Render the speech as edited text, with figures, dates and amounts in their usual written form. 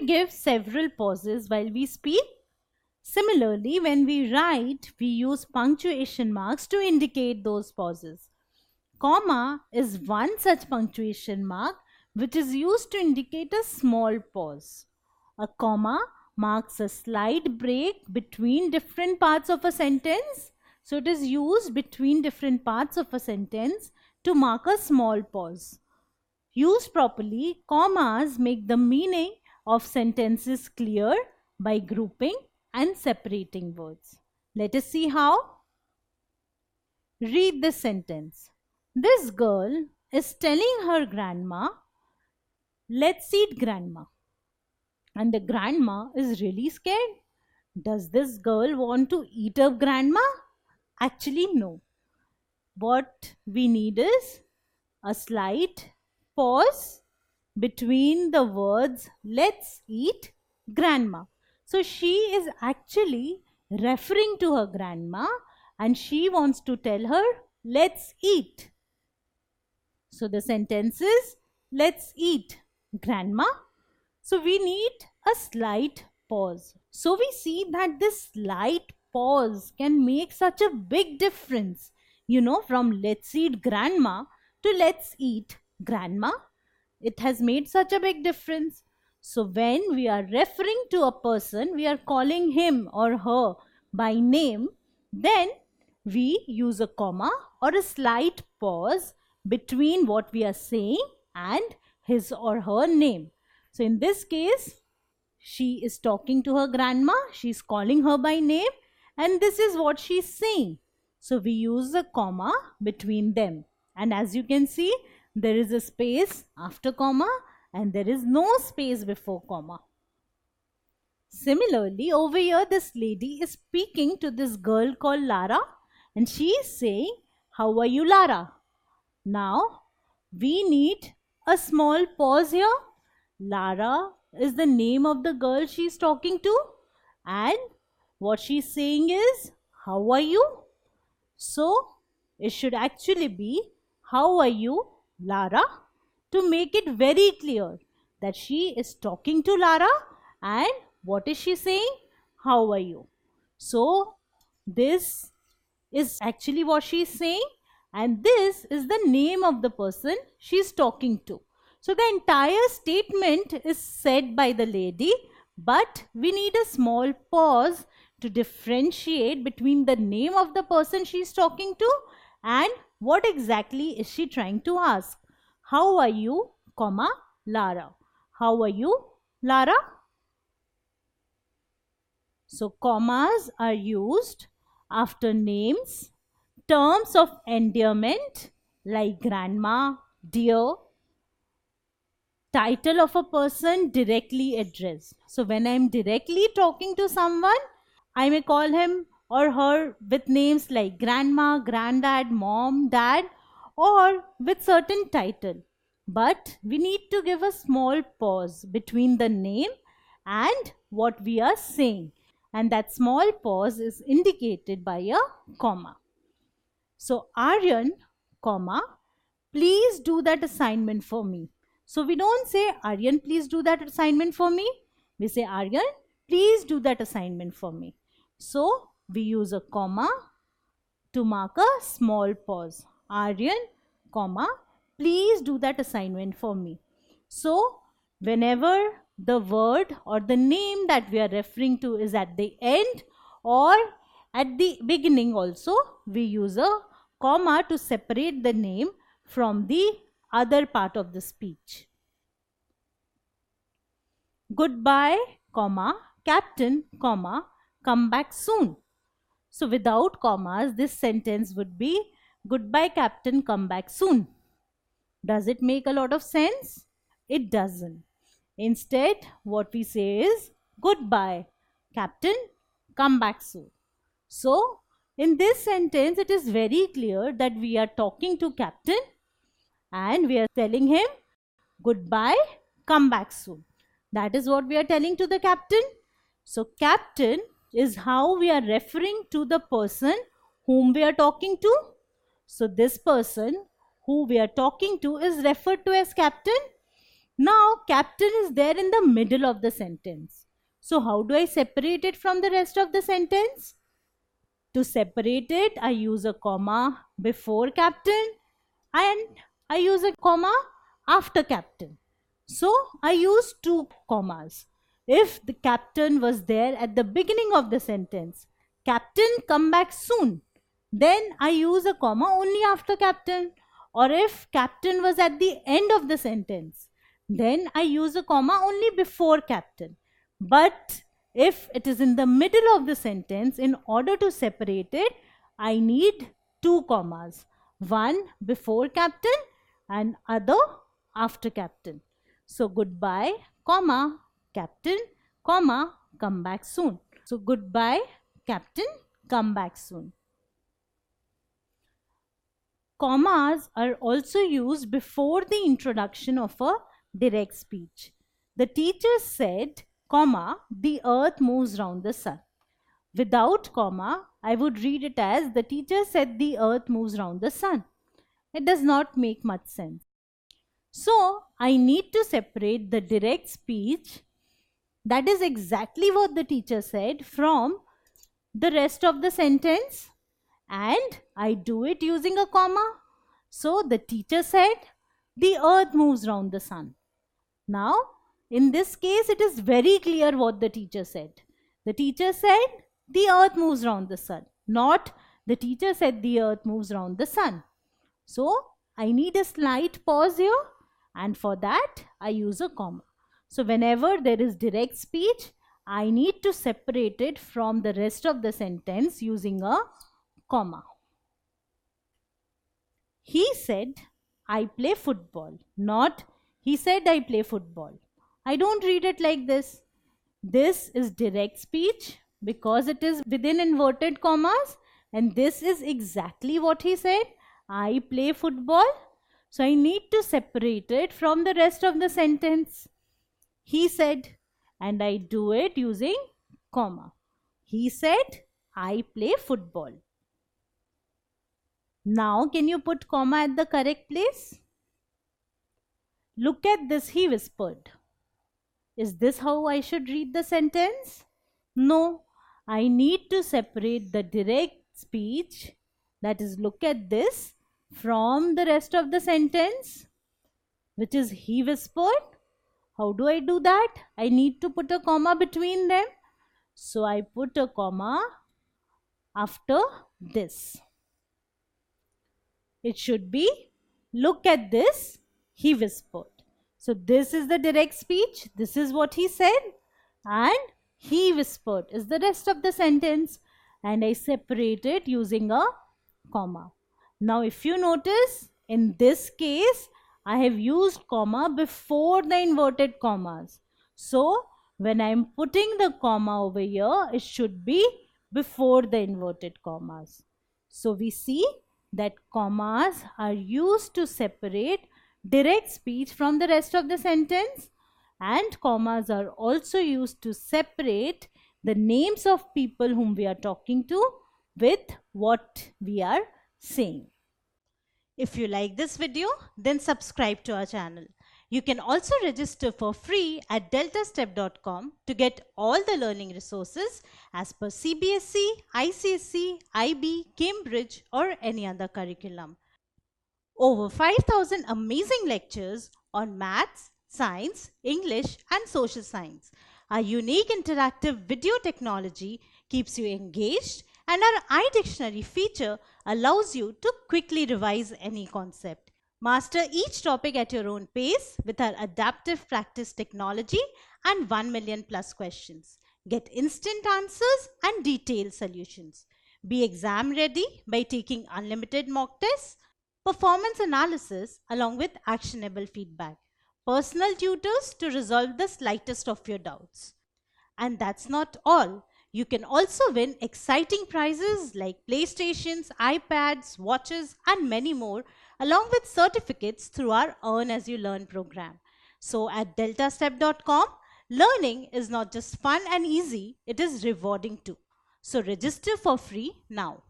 we give several pauses while we speak? Similarly, when we write, we use punctuation marks to indicate those pauses. Comma is one such punctuation mark which is used to indicate a small pause. A comma marks a slight break between different parts of a sentence. So it is used between different parts of a sentence to mark a small pause. Used properly, commas make the meaning of sentences clear by grouping and separating words. Let us see how. Read this sentence. This girl is telling her grandma, let's eat, grandma. And the grandma is really scared. Does this girl want to eat up grandma? Actually, no. What we need is a slight pause between the words let's eat, grandma. So she is actually referring to her grandma and she wants to tell her let's eat. So the sentence is let's eat, grandma. So we need a slight pause. So we see that this slight pause can make such a big difference. From let's eat grandma to let's eat grandma. It has made such a big difference. So when we are referring to a person, we are calling him or her by name, then we use a comma or a slight pause between what we are saying and his or her name. So in this case, she is talking to her grandma, she is calling her by name, and this is what she is saying. So we use a comma between them. And as you can see, there is a space after comma and there is no space before comma. Similarly, over here, this lady is speaking to this girl called Lara and she is saying, how are you, Lara? Now, we need a small pause here. Lara is the name of the girl she is talking to and what she is saying is, how are you? So, it should actually be, how are you, Lara? To make it very clear that she is talking to Lara and what is she saying? How are you? So, this is actually what she is saying and this is the name of the person she is talking to. So, the entire statement is said by the lady, but we need a small pause to differentiate between the name of the person she is talking to and what exactly is she trying to ask. How are you, comma, Lara? How are you, Lara? So, commas are used after names, terms of endearment like grandma, dear, title of a person directly addressed. So, when I am directly talking to someone, I may call him or her with names like grandma, granddad, mom, dad, or with certain title. But we need to give a small pause between the name and what we are saying. And that small pause is indicated by a comma. So, Aryan, comma, please do that assignment for me. So, we don't say, Aryan, please do that assignment for me. We say, Aryan, please do that assignment for me. So, we use a comma to mark a small pause. Aryan, comma, please do that assignment for me. So, whenever the word or the name that we are referring to is at the end or at the beginning also, we use a comma to separate the name from the other part of the speech. Goodbye, comma, captain, comma, come back soon. So without commas, this sentence would be, goodbye, captain, come back soon. Does it make a lot of sense? It doesn't. Instead, what we say is, goodbye, captain, come back soon. So, in this sentence, it is very clear that we are talking to captain and we are telling him, goodbye, come back soon. That is what we are telling to the captain. So, captain is how we are referring to the person whom we are talking to. So, this person who we are talking to is referred to as captain. Now, captain is there in the middle of the sentence. So, how do I separate it from the rest of the sentence? To separate it, I use a comma before captain and I use a comma after captain. So, I use two commas. If the captain was there at the beginning of the sentence, captain come back soon, then I use a comma only after captain. Or if captain was at the end of the sentence, then I use a comma only before captain. But if it is in the middle of the sentence, in order to separate it, I need two commas. One before captain and other after captain. So goodbye, comma, captain, comma, come back soon. So goodbye, captain, come back soon. Commas are also used before the introduction of a direct speech. The teacher said, comma, the earth moves round the sun. Without comma, I would read it as the teacher said the earth moves round the sun. It does not make much sense. So, I need to separate the direct speech, that is exactly what the teacher said, from the rest of the sentence, and I do it using a comma. So, the teacher said the earth moves round the sun. Now, in this case, it is very clear what the teacher said. The teacher said the earth moves round the sun, not the teacher said the earth moves round the sun. So, I need a slight pause here, and for that, I use a comma. So, whenever there is direct speech, I need to separate it from the rest of the sentence using a comma. He said, I play football, not he said I play football. I don't read it like this. This is direct speech because it is within inverted commas, and this is exactly what he said. I play football. So I need to separate it from the rest of the sentence. He said, and I do it using comma. He said, I play football. Now, can you put comma at the correct place? Look at this, he whispered. Is this how I should read the sentence? No, I need to separate the direct speech, that is, look at this, from the rest of the sentence, which is he whispered. How do I do that? I need to put a comma between them. So I put a comma after this. It should be, look at this, he whispered. So this is the direct speech. This is what he said. And he whispered is the rest of the sentence. And I separate it using a comma. Now if you notice, in this case, I have used comma before the inverted commas. So when I am putting the comma over here, it should be before the inverted commas. So we see that commas are used to separate direct speech from the rest of the sentence, and commas are also used to separate the names of people whom we are talking to with what we are saying. If you like this video, then subscribe to our channel. You can also register for free at deltastep.com to get all the learning resources as per CBSE, ICSE, IB, Cambridge or any other curriculum. Over 5,000 amazing lectures on maths, science, English and social science. Our unique interactive video technology keeps you engaged, and our iDictionary feature allows you to quickly revise any concept. Master each topic at your own pace with our adaptive practice technology and 1 million plus questions. Get instant answers and detailed solutions. Be exam ready by taking unlimited mock tests, performance analysis along with actionable feedback, personal tutors to resolve the slightest of your doubts. And that's not all. You can also win exciting prizes like PlayStations, iPads, watches and many more, along with certificates through our Earn As You Learn program. So at deltastep.com, learning is not just fun and easy, it is rewarding too. So register for free now.